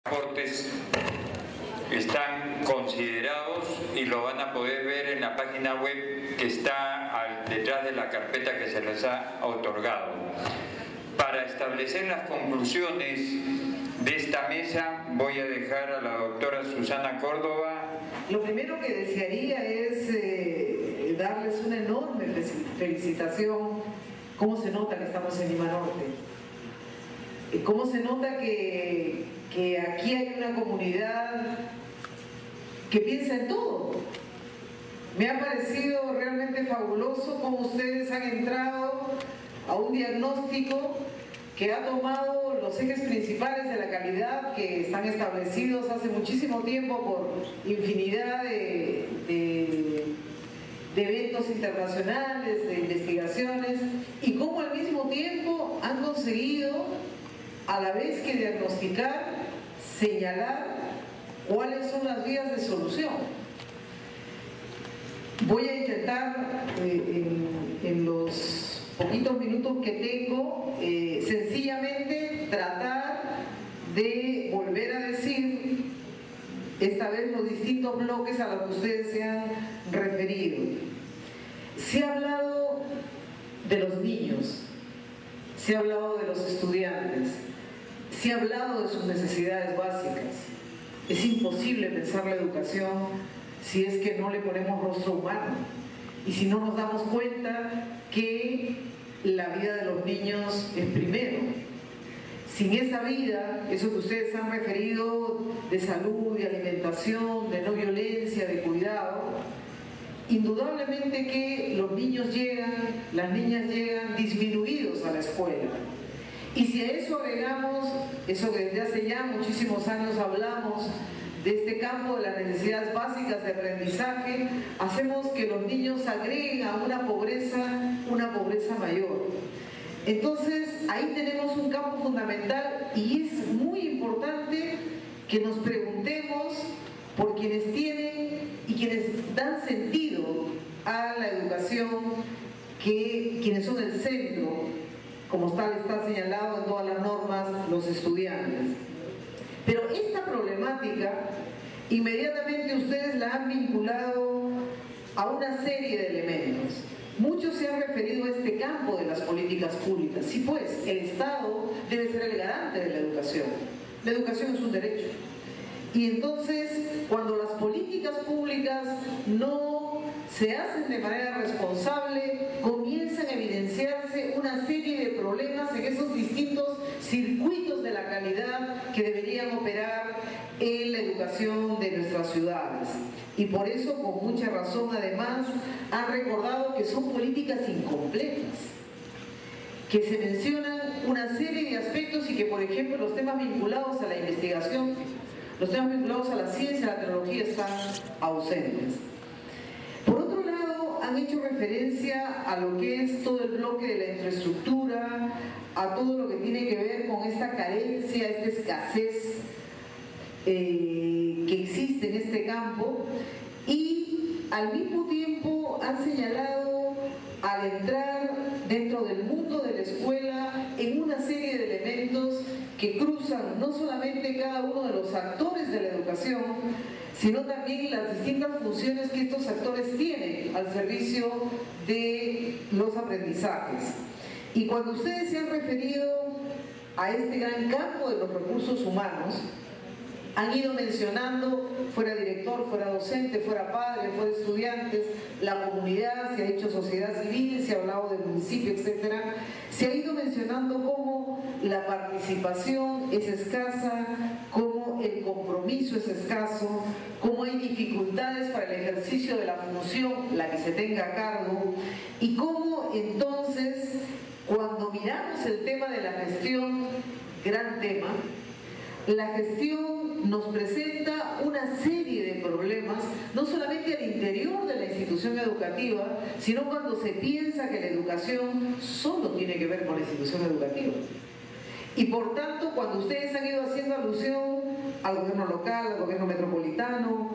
Aportes están considerados y lo van a poder ver en la página web que está detrás de la carpeta que se les ha otorgado. Para establecer las conclusiones de esta mesa voy a dejar a la doctora Susana Córdoba. Lo primero que desearía es darles una enorme felicitación. ¿Cómo se nota que estamos en Lima Norte? ¿Cómo se nota que aquí hay una comunidad que piensa en todo? Me ha parecido realmente fabuloso cómo ustedes han entrado a un diagnóstico que ha tomado los ejes principales de la calidad que están establecidos hace muchísimo tiempo por infinidad de eventos internacionales, de investigaciones, y cómo al mismo tiempo han conseguido, a la vez que diagnosticar, señalar cuáles son las vías de solución. Voy a intentar, en los poquitos minutos que tengo, sencillamente tratar de volver a decir, esta vez, los distintos bloques a los que ustedes se han referido. Se ha hablado de los niños, se ha hablado de los estudiantes, se ha hablado de sus necesidades básicas. Es imposible pensar la educación si es que no le ponemos rostro humano y si no nos damos cuenta que la vida de los niños es primero. Sin esa vida, eso que ustedes han referido de salud, de alimentación, de no violencia, de cuidado, indudablemente que los niños llegan, las niñas llegan disminuidos a la escuela. Y si a eso agregamos, eso que desde hace ya muchísimos años hablamos, de este campo de las necesidades básicas de aprendizaje, hacemos que los niños agreguen a una pobreza mayor. Entonces, ahí tenemos un campo fundamental y es muy importante que nos preguntemos por quienes tienen y quienes dan sentido a la educación, quienes son el centro, como tal está señalado en todas las normas, los estudiantes. Pero esta problemática, inmediatamente ustedes la han vinculado a una serie de elementos. Muchos se han referido a este campo de las políticas públicas. Sí, pues, el Estado debe ser el garante de la educación. La educación es un derecho. Y entonces, cuando las políticas públicas no se hacen de manera responsable, comienzan a evidenciarse una serie de problemas en esos distintos circuitos de la calidad que deberían operar en la educación de nuestras ciudades. Y por eso, con mucha razón, además, han recordado que son políticas incompletas, que se mencionan una serie de aspectos y que, por ejemplo, los temas vinculados a la investigación, los temas vinculados a la ciencia, a la tecnología están ausentes. Por otro lado, han hecho referencia a lo que es todo el bloque de la infraestructura, a todo lo que tiene que ver con esta carencia, esta escasez que existe en este campo, y al mismo tiempo han señalado, al entrar dentro del mundo de la escuela, en una serie de elementos que cruzan no solamente cada uno de los actores de la educación, sino también las distintas funciones que estos actores tienen al servicio de los aprendizajes. Y cuando ustedes se han referido a este gran campo de los recursos humanos, han ido mencionando, fuera director, fuera docente, fuera padre, fuera estudiantes, la comunidad, se ha dicho sociedad civil, se ha hablado del municipio, etc. Se ha ido mencionando cómo la participación es escasa, cómo el compromiso es escaso, cómo hay dificultades para el ejercicio de la función, la que se tenga a cargo, y cómo entonces, cuando miramos el tema de la gestión, gran tema, la gestión nos presenta una serie de problemas, no solamente al interior de la institución educativa, sino cuando se piensa que la educación solo tiene que ver con la institución educativa. Y por tanto, cuando ustedes han ido haciendo alusión al gobierno local, al gobierno metropolitano,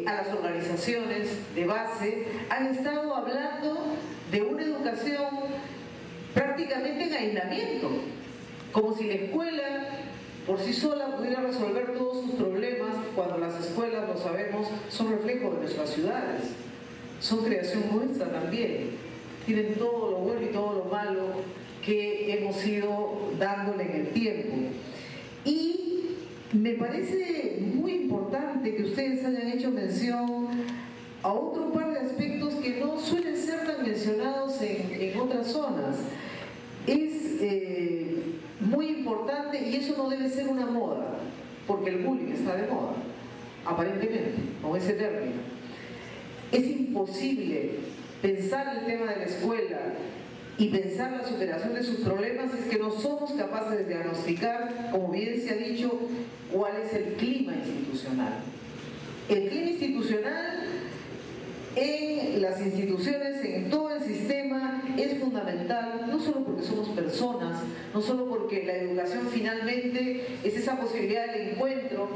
a las organizaciones de base, han estado hablando de una educación prácticamente en aislamiento, como si la escuela por sí sola pudiera resolver son creación nuestra también. Tienen todo lo bueno y todo lo malo que hemos ido dándole en el tiempo. Y me parece muy importante que ustedes hayan hecho mención a otro par de aspectos que no suelen ser tan mencionados en otras zonas. Es muy importante, y eso no debe ser una moda, porque el bullying está de moda, aparentemente, con ese término. Es imposible pensar el tema de la escuela y pensar la superación de sus problemas si es que no somos capaces de diagnosticar, como bien se ha dicho, cuál es el clima institucional. El clima institucional en las instituciones, en todo el sistema, es fundamental, no solo porque somos personas, no solo porque la educación finalmente es esa posibilidad del encuentro,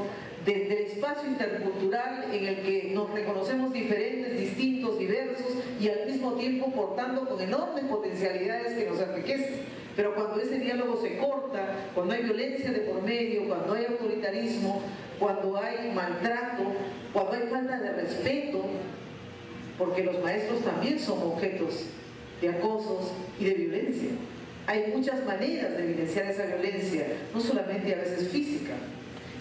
del espacio intercultural en el que nos reconocemos diferentes, distintos, diversos y al mismo tiempo portando con enormes potencialidades que nos enriquecen. Pero cuando ese diálogo se corta, cuando hay violencia de por medio, cuando hay autoritarismo, cuando hay maltrato, cuando hay falta de respeto, porque los maestros también son objetos de acosos y de violencia. Hay muchas maneras de evidenciar esa violencia, no solamente a veces física.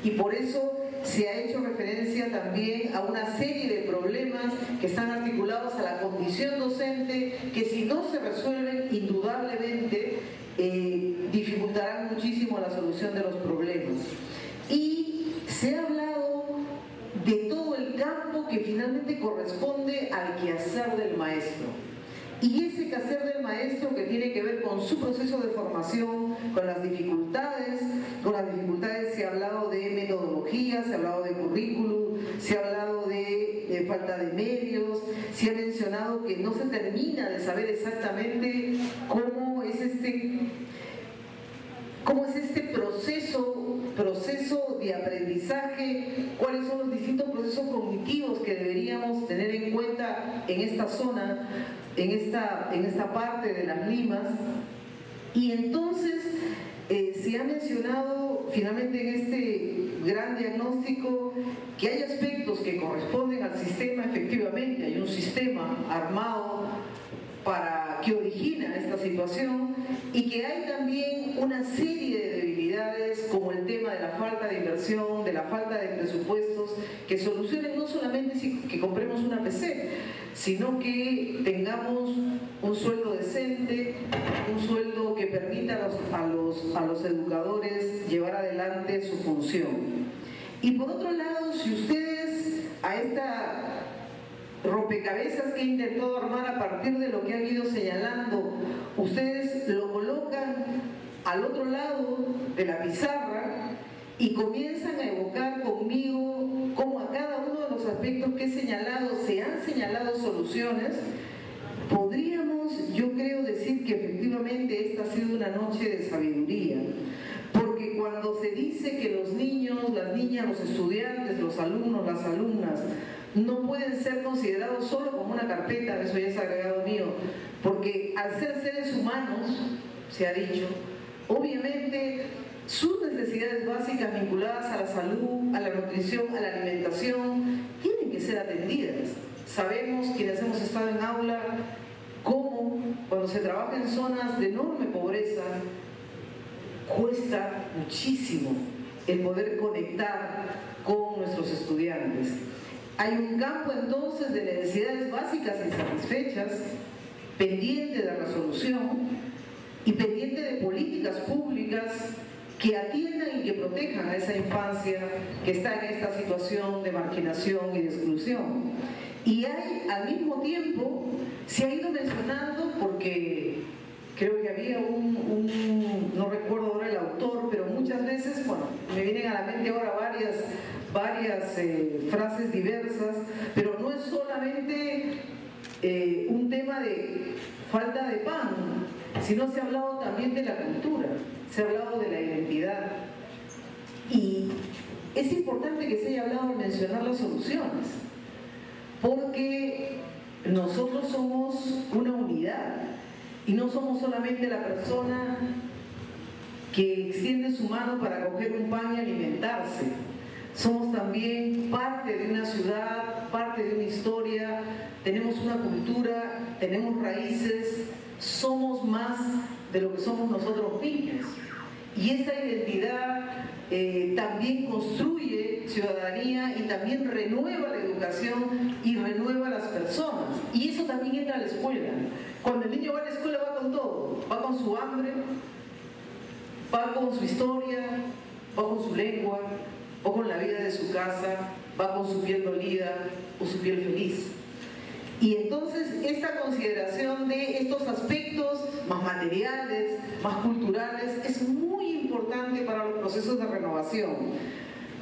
Y por eso se ha hecho referencia también a una serie de problemas que están articulados a la condición docente, que si no se resuelven, indudablemente dificultarán muchísimo la solución de los problemas. Y se ha hablado de todo el campo que finalmente corresponde al quehacer del maestro. Y ese quehacer del maestro que tiene que ver con su proceso de formación, con las dificultades se ha hablado de metodología, se ha hablado de currículum, se ha hablado de falta de medios, se ha mencionado que no se termina de saber exactamente cómo es este proceso de aprendizaje, cuáles son los distintos procesos cognitivos que deberíamos tener en cuenta en esta zona, en esta parte de las Limas. Y entonces se ha mencionado finalmente en este gran diagnóstico que hay aspectos que corresponden al sistema, efectivamente, hay un sistema armado que origina esta situación, y que hay también una serie de debilidades como el tema de la falta de inversión, de la falta de presupuestos que solucionen no solamente que compremos una PC, sino que tengamos un sueldo decente, un sueldo que permita a los educadores llevar adelante su función. Y por otro lado, si ustedes a esta rompecabezas que he intentado armar a partir de lo que han ido señalando, ustedes lo colocan al otro lado de la pizarra y comienzan a evocar conmigo cómo a cada uno de los aspectos que he señalado se han señalado soluciones, podríamos, yo creo, decir que efectivamente esta ha sido una noche de sabiduría. Porque cuando se dice que los niños, las niñas, los estudiantes, los alumnos, las alumnas no pueden ser considerados solo como una carpeta, eso ya es agregado mío, porque al ser seres humanos, se ha dicho, obviamente sus necesidades básicas vinculadas a la salud, a la nutrición, a la alimentación, tienen que ser atendidas. Sabemos, quienes hemos estado en aula, cómo cuando se trabaja en zonas de enorme pobreza, cuesta muchísimo el poder conectar con nuestros estudiantes. Hay un campo entonces de necesidades básicas insatisfechas, pendiente de resolución y pendiente de políticas públicas que atiendan y que protejan a esa infancia que está en esta situación de marginación y de exclusión. Y hay, al mismo tiempo, se ha ido mencionando, porque creo que había no recuerdo ahora el autor, pero muchas veces, bueno, me vienen a la mente ahora varias frases diversas, pero no es solamente un tema de falta de pan, sino se ha hablado también de la cultura, se ha hablado de la identidad. Y es importante que se haya hablado de mencionar las soluciones, porque nosotros somos una unidad y no somos solamente la persona que extiende su mano para coger un pan y alimentarse. somos también parte de una ciudad, parte de una historia, tenemos una cultura, tenemos raíces, somos más de lo que somos nosotros mismos. Y esa identidad también construye ciudadanía y también renueva la educación y renueva a las personas. Y eso también entra a la escuela. Cuando el niño va a la escuela va con todo, va con su hambre, va con su historia, va con su lengua, va con la vida de su casa, va con su piel dolida o su piel feliz. Y entonces esta consideración de estos aspectos más materiales, más culturales, es muy importante para los procesos de renovación.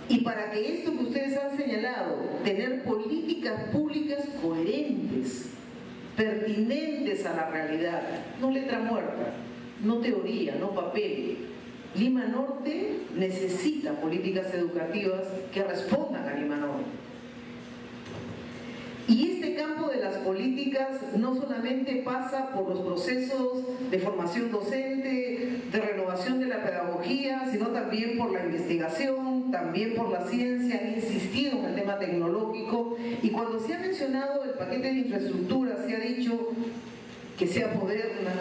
Y para que esto que ustedes han señalado, tener políticas públicas coherentes, pertinentes a la realidad, no letra muerta, no teoría, no papel. Lima Norte necesita políticas educativas que respondan a Lima Norte. Y este campo de las políticas no solamente pasa por los procesos de formación docente, de renovación de la pedagogía, sino también por la investigación, también por la ciencia. Han insistido en el tema tecnológico, y cuando se ha mencionado el paquete de infraestructura, se ha dicho que sea moderna,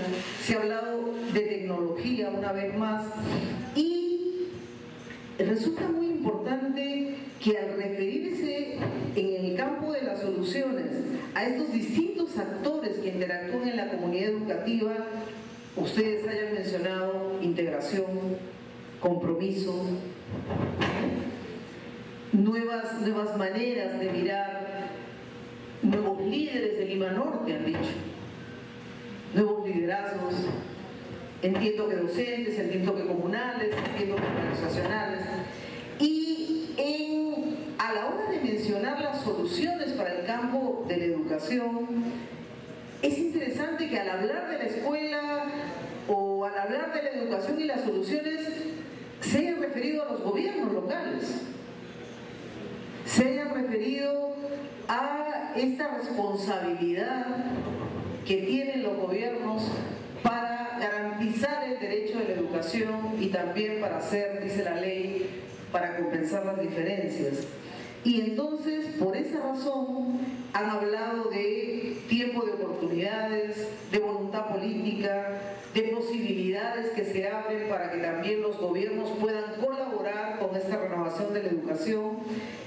se ha hablado de tecnología una vez más, y resulta muy importante que al referirse en el campo de las soluciones a estos distintos actores que interactúan en la comunidad educativa, ustedes hayan mencionado integración, compromiso, nuevas maneras de mirar, nuevos líderes de Lima Norte han dicho, nuevos liderazgos, entiendo que docentes, entiendo que comunales, entiendo que organizacionales. Y a la hora de mencionar las soluciones para el campo de la educación, es interesante que al hablar de la escuela o al hablar de la educación y las soluciones se hayan referido a los gobiernos locales, se hayan referido a esta responsabilidad que tienen los gobiernos para garantizar el derecho de la educación y también para hacer, dice la ley, para compensar las diferencias. Y entonces, por esa razón, han hablado de tiempo de oportunidades, de voluntad política, de posibilidades que se abren para que también los gobiernos puedan colaborar con esta renovación de la educación.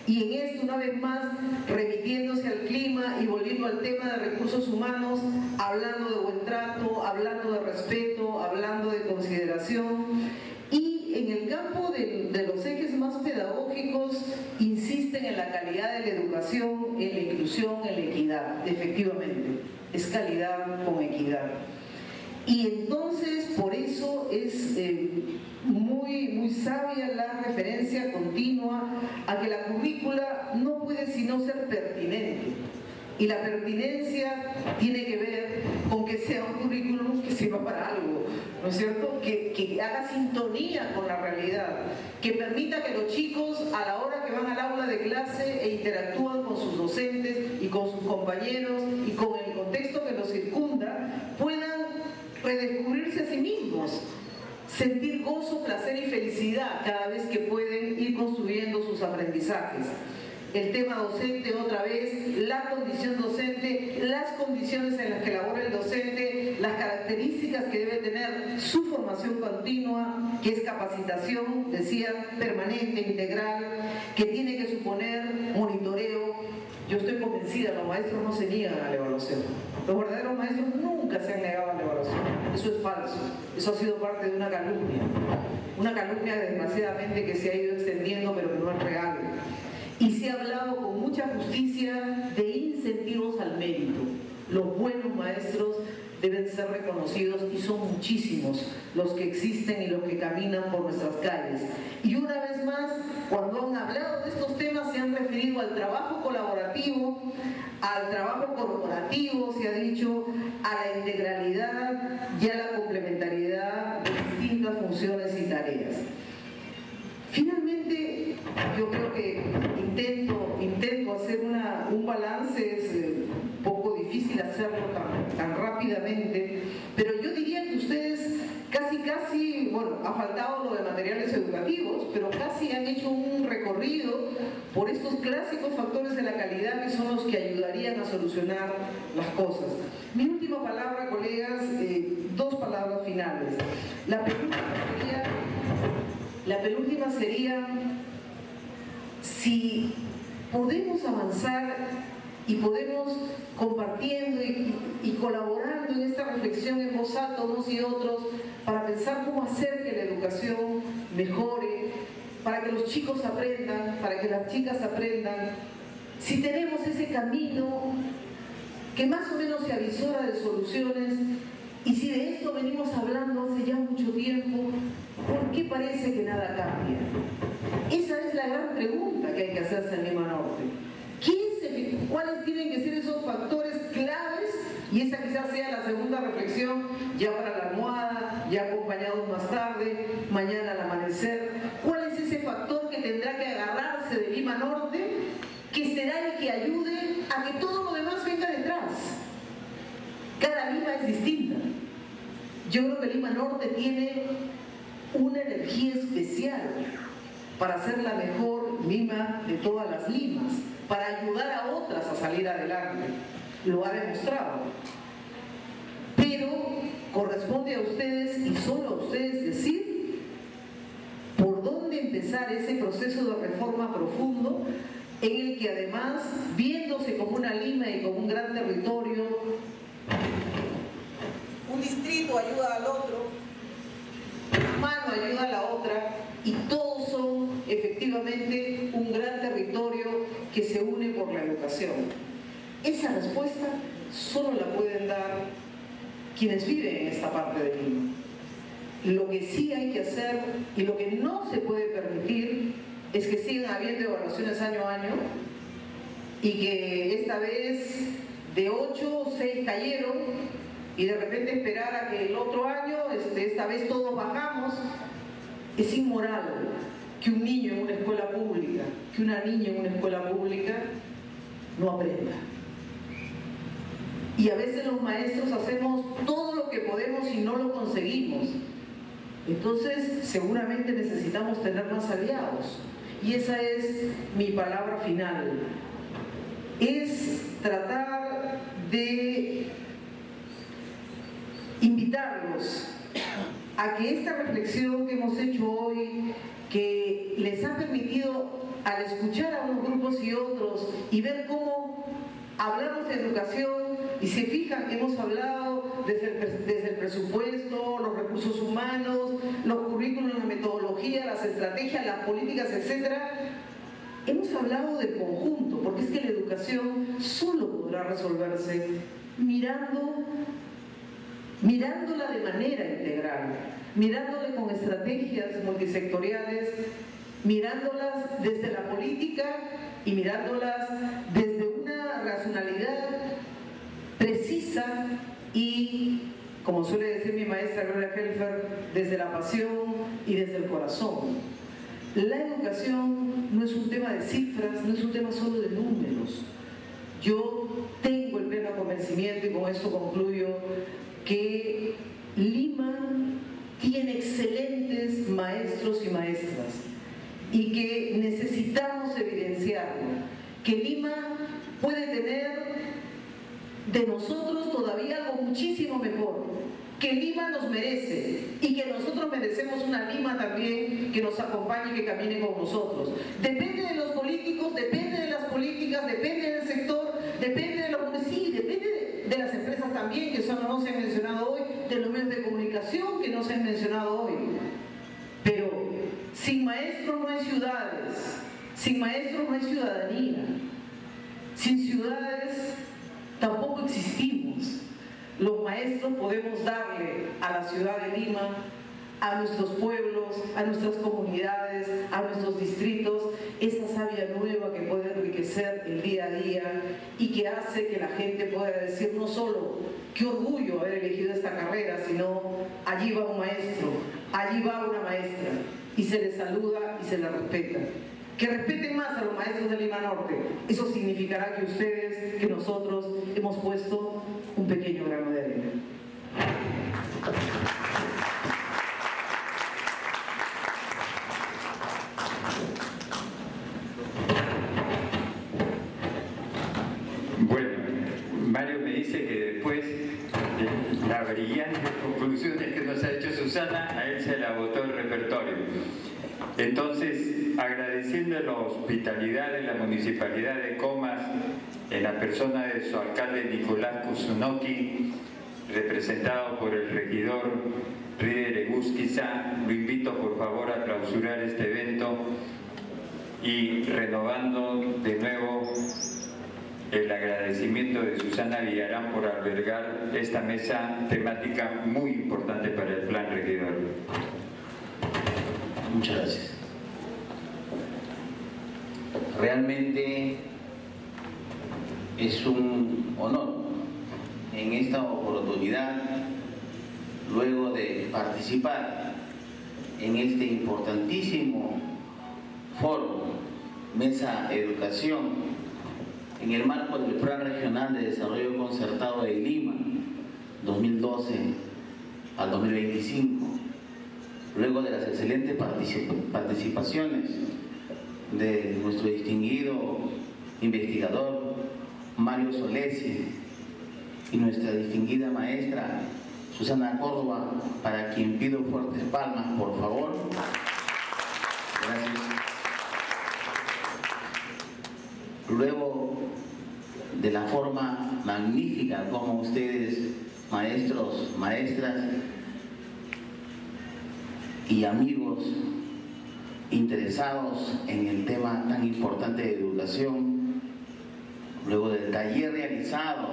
Y en esto, una vez más, remitiéndose al clima y volviendo al tema de recursos humanos, hablando de buen trato, hablando de respeto, hablando de consideración. Y en el campo de los ejes más pedagógicos, insisten en la calidad de la educación, en la inclusión, en la equidad. Efectivamente, es calidad con equidad. Y entonces, por eso es muy sabia la referencia continua a que la currícula no puede sino ser pertinente. Y la pertinencia tiene que ver con que sea un currículum que sirva para algo, ¿no es cierto? Que haga sintonía con la realidad, que permita que los chicos, a la hora que van al aula de clase e interactúan con sus docentes y con sus compañeros y con el contexto que los circunda, puedan redescubrirse a sí mismos, sentir gozo, placer y felicidad cada vez que pueden ir construyendo sus aprendizajes. El tema docente, otra vez, la condición docente, las condiciones en las que labora el docente, las características que debe tener su formación continua, que es capacitación, decía, permanente, integral, que tiene que suponer monitoreo. Yo estoy convencida, los maestros no se niegan a la evaluación. Los verdaderos maestros nunca se han negado a la evaluación. Eso es falso. Eso ha sido parte de una calumnia. Una calumnia, desgraciadamente, que se ha ido extendiendo, pero que no es real. Y se ha hablado con mucha justicia de incentivos al mérito. Los buenos maestros deben ser reconocidos y son muchísimos los que existen y los que caminan por nuestras calles. Y una vez más, cuando han hablado de estos temas, se han referido al trabajo colaborativo, al trabajo corporativo, se ha dicho, a la integralidad y a la complementariedad de distintas funciones y tareas. Finalmente, yo creo que intento hacer un balance, es un poco difícil hacerlo tan rápidamente, pero yo diría que ustedes casi, bueno, ha faltado faltado lo de materiales educativos, pero casi han hecho un recorrido por estos clásicos factores de la calidad que son los que ayudarían a solucionar las cosas. Mi última palabra, colegas, dos palabras finales. La penúltima sería si podemos avanzar y podemos compartiendo y colaborando en esta reflexión en voz alta unos y otros para pensar cómo hacer que la educación mejore, para que los chicos aprendan, para que las chicas aprendan. Si tenemos ese camino que más o menos se avisora de soluciones, y si de esto venimos hablando hace ya mucho tiempo, ¿por qué parece que nada cambia? Esa es la gran pregunta que hay que hacerse en Lima Norte. ¿Cuáles tienen que ser esos factores claves? Y esa quizás sea la segunda reflexión, ya para la almohada, ya acompañados más tarde, mañana al amanecer. ¿Cuál es ese factor que tendrá que agarrarse de Lima Norte, que será el que ayude a que todo lo demás venga detrás? Cada Lima es distinta. Yo creo que Lima Norte tiene una energía especial para ser la mejor Lima de todas las Limas, para ayudar a otras a salir adelante. Lo ha demostrado. Pero corresponde a ustedes y solo a ustedes decir por dónde empezar ese proceso de reforma profundo en el que además, viéndose como una Lima y como un gran territorio, un distrito ayuda al otro, una mano ayuda a la otra, y todos son efectivamente un gran territorio que se une por la educación. Esa respuesta solo la pueden dar quienes viven en esta parte de Lima. Lo que sí hay que hacer y lo que no se puede permitir es que sigan habiendo evaluaciones año a año y que esta vez de 8, 6 cayeron y de repente esperar a que el otro año, esta vez todos bajamos. Es inmoral que un niño en una escuela pública, que una niña en una escuela pública no aprenda. Y a veces los maestros hacemos todo lo que podemos y no lo conseguimos. Entonces, seguramente necesitamos tener más aliados. Y esa es mi palabra final. Es tratar de invitarlos a que esta reflexión que hemos hecho hoy, que les ha permitido al escuchar a unos grupos y otros y ver cómo hablamos de educación y se fijan que hemos hablado desde el presupuesto, los recursos humanos, los currículos, la metodología, las estrategias, las políticas, etc. Hemos hablado del conjunto, porque es que la educación solo podrá resolverse mirándola de manera integral, mirándola con estrategias multisectoriales, mirándolas desde la política y mirándolas desde una racionalidad precisa y, como suele decir mi maestra Gloria Helfer, desde la pasión y desde el corazón. La educación no es un tema de cifras, no es un tema solo de números. Yo tengo el pleno convencimiento, y con esto concluyo, que Lima tiene excelentes maestros y maestras y que necesitamos evidenciarlo, que Lima puede tener de nosotros todavía algo muchísimo mejor, que Lima nos merece y que nosotros merecemos una Lima también que nos acompañe y que camine con nosotros. Depende de los políticos, depende de las políticas, depende del sector, depende de los municipios, depende de las empresas también, que eso no se ha mencionado hoy, de los medios de comunicación que no se han mencionado hoy. Pero sin maestros no hay ciudades, sin maestros no hay ciudadanía, sin ciudades tampoco existimos. Los maestros podemos darle a la ciudad de Lima, a nuestros pueblos, a nuestras comunidades, a nuestros distritos, esa savia nueva que puede enriquecer el día a día y que hace que la gente pueda decir no solo qué orgullo haber elegido esta carrera, sino allí va un maestro, allí va una maestra, y se les saluda y se les respeta. Que respeten más a los maestros de Lima Norte. Eso significará que ustedes, que nosotros hemos puesto un pequeño grano de arena. dice que después las brillantes conclusiones que nos ha hecho Susana, a él se le agotó el repertorio. Entonces, agradeciendo la hospitalidad de la Municipalidad de Comas, en la persona de su alcalde Nicolás Kusunoki, representado por el regidor Ríder Egusquiza, lo invito por favor a clausurar este evento y renovando de nuevo el agradecimiento de Susana Villarán por albergar esta mesa temática muy importante para el Plan Regidor. Muchas gracias. Realmente es un honor en esta oportunidad, luego de participar en este importantísimo foro, Mesa Educación, en el marco del Plan Regional de Desarrollo Concertado de Lima, 2012 al 2025, luego de las excelentes participaciones de nuestro distinguido investigador Mario Solesi y nuestra distinguida maestra Susana Córdoba, para quien pido fuertes palmas, por favor. Gracias. Luego de la forma magnífica como ustedes, maestros, maestras y amigos interesados en el tema tan importante de educación, luego del taller realizado,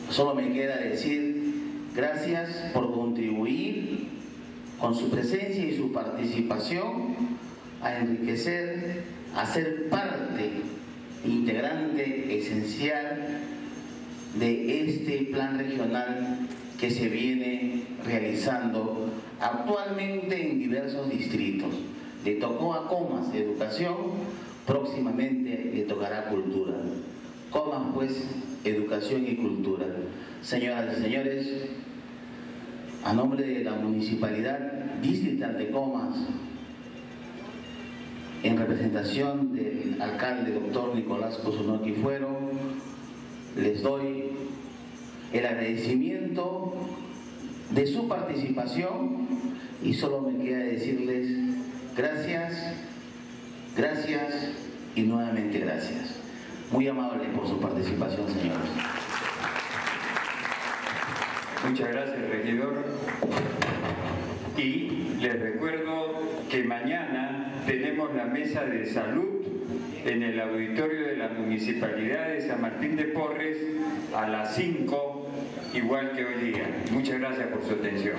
solo me queda decir gracias por contribuir con su presencia y su participación a enriquecer, a ser parte integrante esencial de este plan regional que se viene realizando actualmente en diversos distritos. Le tocó a Comas educación, próximamente le tocará cultura. Comas pues educación y cultura. Señoras y señores, a nombre de la Municipalidad Distrital de Comas, en representación del alcalde doctor Nicolás Kusunoki Fuero, les doy el agradecimiento de su participación y solo me queda decirles gracias, gracias y nuevamente gracias. Muy amable por su participación, señores. Muchas gracias, regidor. Y les recuerdo que mañana tenemos la mesa de salud en el auditorio de la Municipalidad de San Martín de Porres a las 5, igual que hoy día. Muchas gracias por su atención.